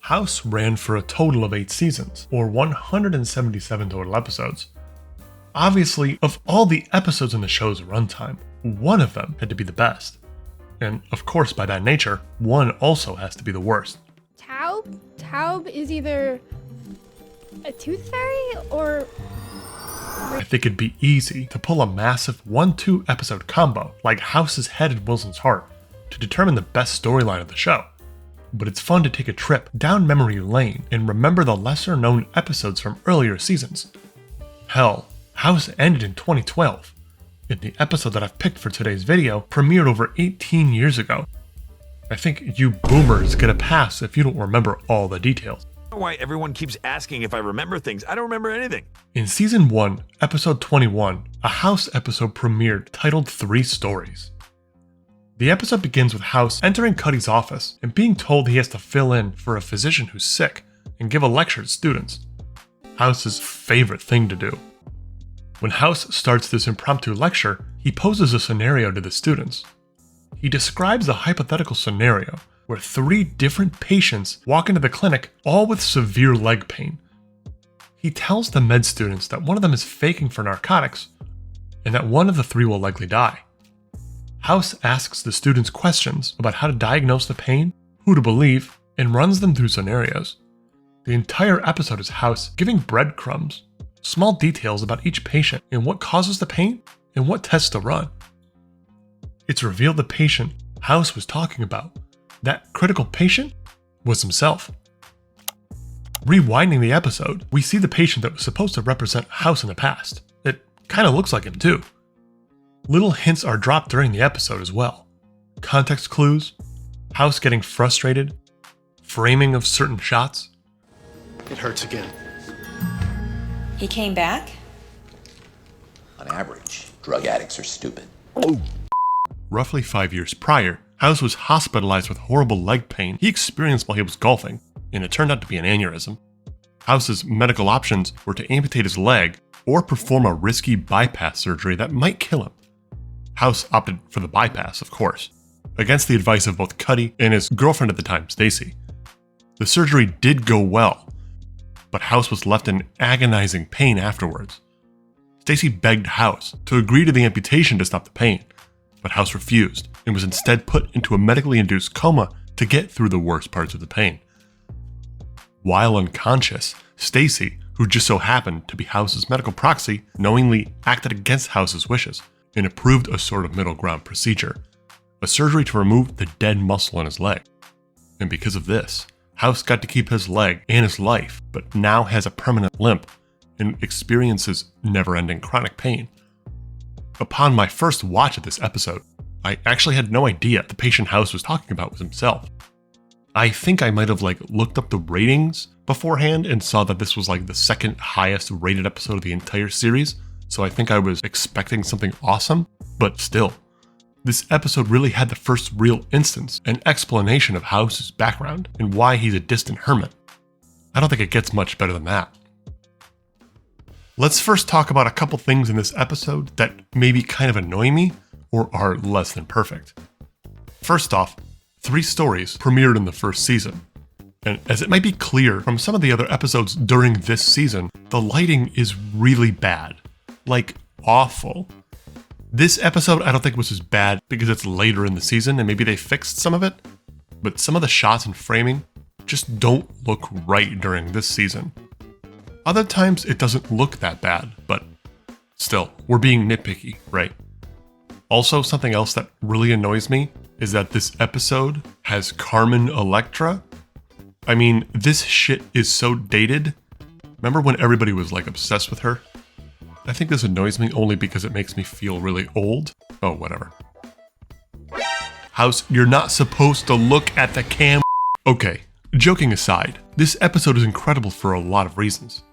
House ran for a total of 8 seasons, or 177 total episodes. Obviously, of all the episodes in the show's runtime, one of them had to be the best. And of course, by that nature, one also has to be the worst. Taub is either a tooth fairy or... I think it'd be easy to pull a massive 1-2 episode combo like House's head and Wilson's heart to determine the best storyline of the show. But it's fun to take a trip down memory lane and remember the lesser known episodes from earlier seasons. Hell, House ended in 2012, and the episode that I've picked for today's video premiered over 18 years ago. I think you boomers get a pass if you don't remember all the details. I don't know why everyone keeps asking if I remember things. I don't remember anything. In Season 1, Episode 21, a House episode premiered titled 3 Stories. The episode begins with House entering Cuddy's office and being told he has to fill in for a physician who's sick and give a lecture to students. House's favorite thing to do. When House starts this impromptu lecture, he poses a scenario to the students. He describes a hypothetical scenario where 3 different patients walk into the clinic, all with severe leg pain. He tells the med students that one of them is faking for narcotics, and that one of the 3 will likely die. House asks the students questions about how to diagnose the pain, who to believe, and runs them through scenarios. The entire episode is House giving breadcrumbs, small details about each patient and what causes the pain and what tests to run. It's revealed the patient House was talking about, that critical patient, was himself. Rewinding the episode, we see the patient that was supposed to represent House in the past. It kinda looks like him too. Little hints are dropped during the episode as well. Context clues, House getting frustrated, framing of certain shots. It hurts again. He came back? On average, drug addicts are stupid. Roughly 5 years prior, House was hospitalized with horrible leg pain he experienced while he was golfing, and it turned out to be an aneurysm. House's medical options were to amputate his leg or perform a risky bypass surgery that might kill him. House opted for the bypass, of course, against the advice of both Cuddy and his girlfriend at the time, Stacy. The surgery did go well, but House was left in agonizing pain afterwards. Stacy begged House to agree to the amputation to stop the pain, but House refused and was instead put into a medically induced coma to get through the worst parts of the pain. While unconscious, Stacy, who just so happened to be House's medical proxy, knowingly acted against House's wishes and approved a sort of middle ground procedure, a surgery to remove the dead muscle in his leg. And because of this, House got to keep his leg and his life, but now has a permanent limp and experiences never-ending chronic pain. Upon my first watch of this episode, I actually had no idea the patient House was talking about was himself. I think I might have looked up the ratings beforehand and saw that this was the second highest rated episode of the entire series, so I think I was expecting something awesome, but still. This episode really had the first real instance and explanation of House's background and why he's a distant hermit. I don't think it gets much better than that. Let's first talk about a couple things in this episode that maybe kind of annoy me or are less than perfect. First off, 3 Stories premiered in the first season. And as it might be clear from some of the other episodes during this season, the lighting is really bad. Awful. This episode I don't think was as bad because it's later in the season and maybe they fixed some of it, but some of the shots and framing just don't look right during this season. Other times it doesn't look that bad, but still, we're being nitpicky, right? Also, something else that really annoys me is that this episode has Carmen Electra. I mean, this shit is so dated. Remember when everybody was obsessed with her? I think this annoys me only because it makes me feel really old. Oh, whatever. House, you're not supposed to look at the cam. Okay, joking aside, this episode is incredible for a lot of reasons.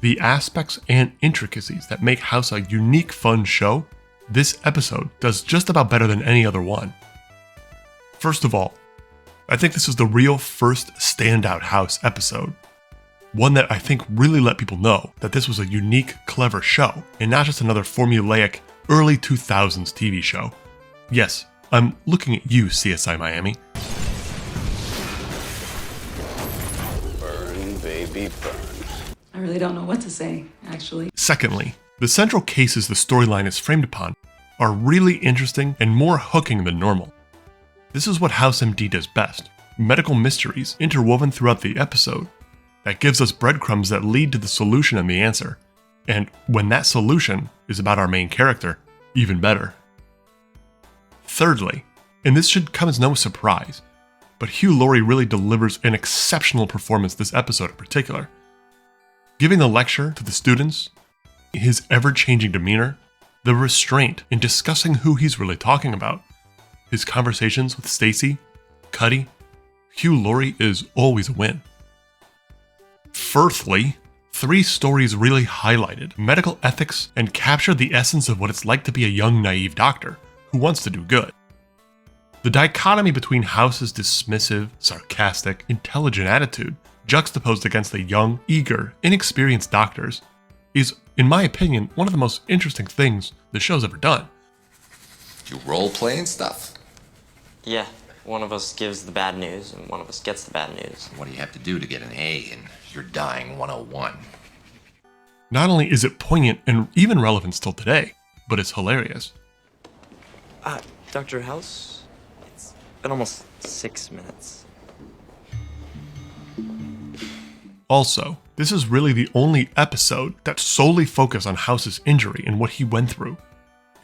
The aspects and intricacies that make House a unique, fun show, this episode does just about better than any other one. First of all, I think this is the real first standout House episode. One that I think really let people know that this was a unique, clever show, and not just another formulaic, early 2000s TV show. Yes, I'm looking at you, CSI Miami. baby, burn. I really don't know what to say, actually. Secondly, the central cases the storyline is framed upon are really interesting and more hooking than normal. This is what House MD does best: medical mysteries interwoven throughout the episode that gives us breadcrumbs that lead to the solution and the answer. And when that solution is about our main character, even better. Thirdly, and this should come as no surprise, but Hugh Laurie really delivers an exceptional performance this episode in particular. Giving the lecture to the students, his ever-changing demeanor, the restraint in discussing who he's really talking about, his conversations with Stacy, Cuddy, Hugh Laurie is always a win. Fourthly, 3 stories really highlighted medical ethics and captured the essence of what it's like to be a young, naive doctor who wants to do good. The dichotomy between House's dismissive, sarcastic, intelligent attitude juxtaposed against the young, eager, inexperienced doctors is, in my opinion, one of the most interesting things the show's ever done. You role-play and stuff? Yeah, one of us gives the bad news and one of us gets the bad news. What do you have to do to get an A in You're Dying 101? Not only is it poignant and even relevant still today, but it's hilarious. Dr. House? It's been almost 6 minutes. Also, this is really the only episode that solely focuses on House's injury and what he went through.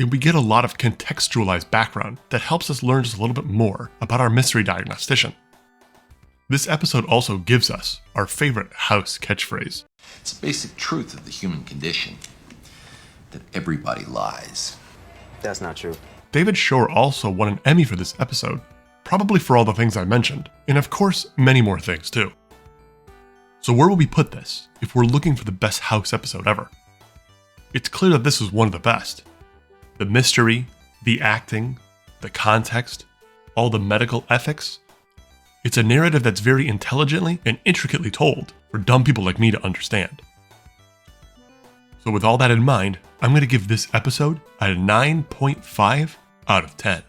And we get a lot of contextualized background that helps us learn just a little bit more about our mystery diagnostician. This episode also gives us our favorite House catchphrase. It's a basic truth of the human condition that everybody lies. That's not true. David Shore also won an Emmy for this episode, probably for all the things I mentioned, and of course, many more things too. So where will we put this if we're looking for the best House episode ever? It's clear that this is one of the best. The mystery, the acting, the context, all the medical ethics. It's a narrative that's very intelligently and intricately told for dumb people like me to understand. So with all that in mind, I'm going to give this episode a 9.5 out of 10.